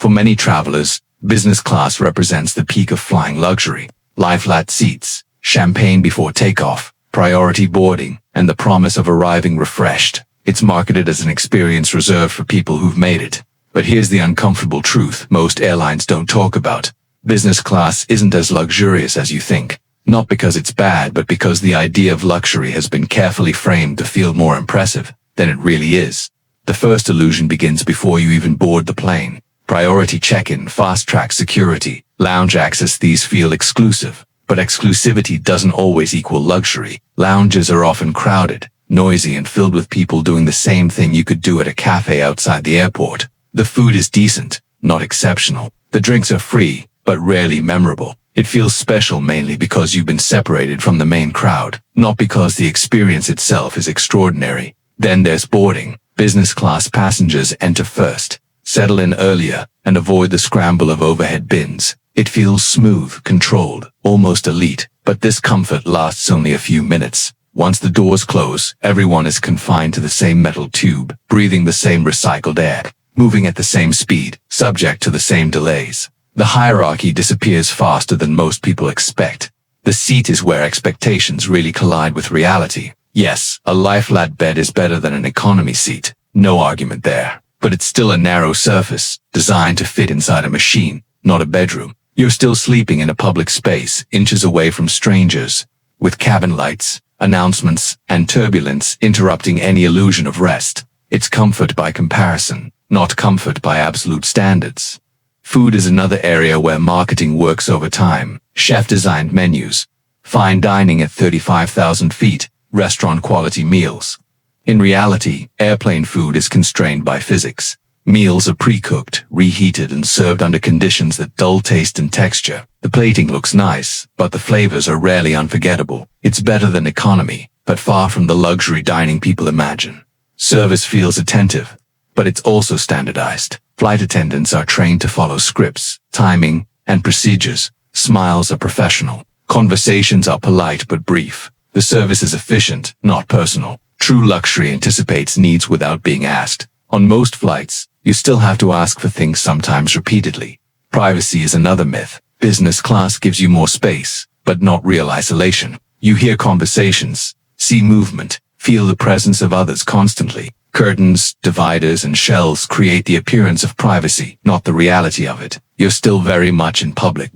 For many travelers, business class represents the peak of flying luxury. Lie-flat seats, champagne before takeoff, priority boarding, and the promise of arriving refreshed. It's marketed as an experience reserved for people who've made it. But here's the uncomfortable truth most airlines don't talk about. Business class isn't as luxurious as you think. Not because it's bad, but because the idea of luxury has been carefully framed to feel more impressive than it really is. The first illusion begins before you even board the plane. Priority check-in, fast-track security, lounge access, these feel exclusive. But exclusivity doesn't always equal luxury. Lounges are often crowded, noisy, and filled with people doing the same thing you could do at a cafe outside the airport. The food is decent, not exceptional. The drinks are free, but rarely memorable. It feels special mainly because you've been separated from the main crowd, not because the experience itself is extraordinary. Then there's boarding. Business class passengers enter first, settle in earlier, and avoid the scramble of overhead bins. It feels smooth, controlled, almost elite, but this comfort lasts only a few minutes. Once the doors close, everyone is confined to the same metal tube, breathing the same recycled air, moving at the same speed, subject to the same delays. The hierarchy disappears faster than most people expect. The seat is where expectations really collide with reality. Yes, a lie-flat bed is better than an economy seat. No argument there. But it's still a narrow surface, designed to fit inside a machine, not a bedroom. You're still sleeping in a public space, inches away from strangers, with cabin lights, announcements, and turbulence interrupting any illusion of rest. It's comfort by comparison, not comfort by absolute standards. Food is another area where marketing works over time. Chef-designed menus, fine dining at 35,000 feet, restaurant-quality meals. In reality, airplane food is constrained by physics. Meals are pre-cooked, reheated, and served under conditions that dull taste and texture. The plating looks nice, but the flavors are rarely unforgettable. It's better than economy, but far from the luxury dining people imagine. Service feels attentive, but it's also standardized. Flight attendants are trained to follow scripts, timing, and procedures. Smiles are professional. Conversations are polite but brief. The service is efficient, not personal. True luxury anticipates needs without being asked. On most flights, you still have to ask for things, sometimes repeatedly. Privacy is another myth. Business class gives you more space, but not real isolation. You hear conversations, see movement, feel the presence of others constantly. Curtains, dividers, and shelves create the appearance of privacy, not the reality of it. You're still very much in public.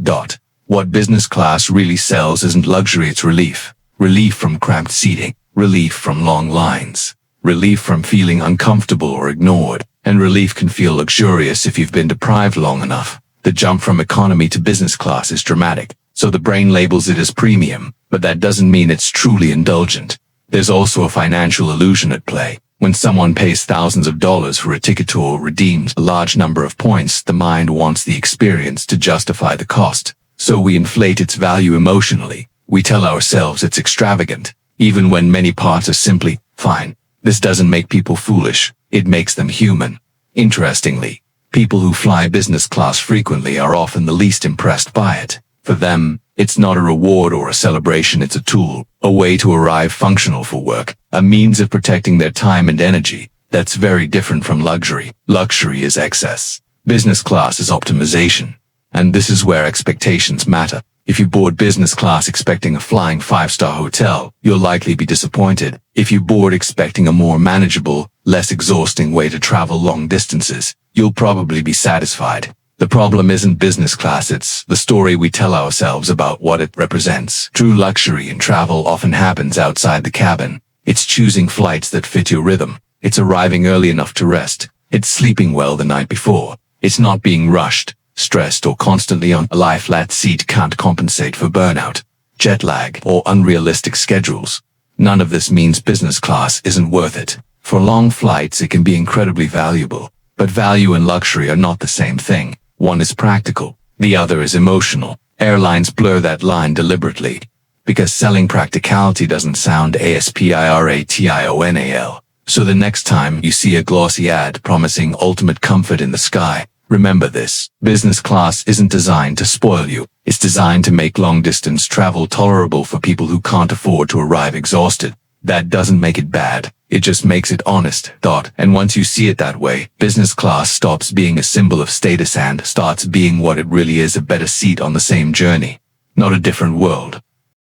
What business class really sells isn't luxury, it's relief. Relief from cramped seating, relief from long lines, relief from feeling uncomfortable or ignored, and relief can feel luxurious if you've been deprived long enough. The jump from economy to business class is dramatic, so the brain labels it as premium, but that doesn't mean it's truly indulgent. There's also a financial illusion at play. When someone pays thousands of dollars for a ticket or redeems a large number of points, the mind wants the experience to justify the cost. So we inflate its value emotionally. We tell ourselves it's extravagant, even when many parts are simply fine. This doesn't make people foolish. It makes them human. Interestingly, people who fly business class frequently are often the least impressed by it. For them, it's not a reward or a celebration, it's a tool, a way to arrive functional for work, a means of protecting their time and energy. That's very different from luxury. Luxury is excess. Business class is optimization. And this is where expectations matter. If you board business class expecting a flying 5-star hotel, you'll likely be disappointed. If you board expecting a more manageable, less exhausting way to travel long distances, you'll probably be satisfied. The problem isn't business class, it's the story we tell ourselves about what it represents. True luxury in travel often happens outside the cabin. It's choosing flights that fit your rhythm. It's arriving early enough to rest. It's sleeping well the night before. It's not being rushed, stressed, or constantly on. A lie-flat seat can't compensate for burnout, jet lag, or unrealistic schedules. None of this means business class isn't worth it. For long flights, it can be incredibly valuable. But value and luxury are not the same thing. One is practical, the other is emotional. Airlines blur that line deliberately, because selling practicality doesn't sound aspirational. So the next time you see a glossy ad promising ultimate comfort in the sky, remember this: business class isn't designed to spoil you. It's designed to make long-distance travel tolerable for people who can't afford to arrive exhausted. That doesn't make it bad. It just makes it honest. And once you see it that way, business class stops being a symbol of status and starts being what it really is, a better seat on the same journey, not a different world.